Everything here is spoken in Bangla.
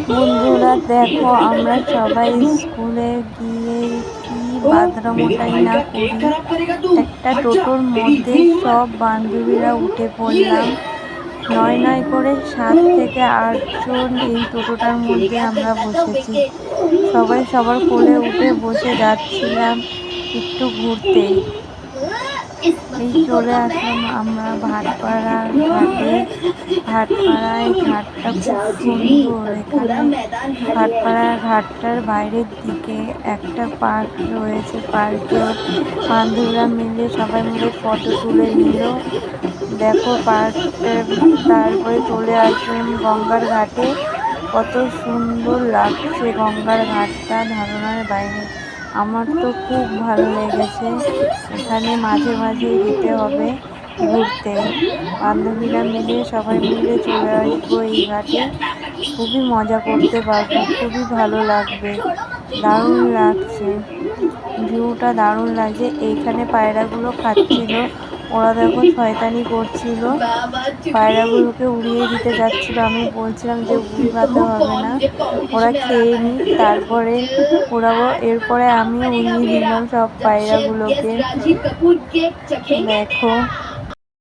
বন্ধুরা দেখো, আমরা সবাই স্কুলে গিয়ে কি বাদরামোটাই না করি। একটা টোটোর মধ্যে সব বান্ধবীরা উঠে পড়লাম। নয় নয় করে 7 থেকে 8 জন এই টোটোটার মধ্যে আমরা বসেছি। সবাই সবার কোলে উঠে বসে যাচ্ছিলাম একটু ঘুরতে। এই চলে আসলাম আমরা ভাটপাড়া ঘাটে। ভাটপাড়ায় ঘাটটা খুব সুন্দর। এখানে ভাটপাড়া ঘাটটার বাইরের দিকে একটা পার্ক রয়েছে। পার্কে বান্ধবীরা মিলে সবাই মিলে ফটো তুলে নিল। দেখো পার্কটা, তারপরে চলে আসলাম গঙ্গার ঘাটে। কত সুন্দর লাগছে গঙ্গার ঘাটটা, ধারণার বাইরে। আমার তো খুব ভালো লেগেছে। এখানে মাঝে মাঝে যেতে হবে ঘুরতে। বান্ধবীরা মিলে সবাই মিলে চলে আসবো এই ঘাটে। খুবই মজা করতে পারবো, খুবই ভালো লাগবে। দারুণ লাগছে, ভিউটা দারুণ লাগছে। এইখানে পায়রাগুলো খাচ্ছিল। ওরা দেখো শয়তানি করছিল, পায়রাগুলোকে উড়িয়ে দিতে যাচ্ছিল। আমি বলছিলাম যে উড়াতে হবে না, ওরা খেয়ে নিক, তারপরে উড়াবো। এরপরে আমি উড়িয়ে দিলাম সব পায়রাগুলোকে। দেখো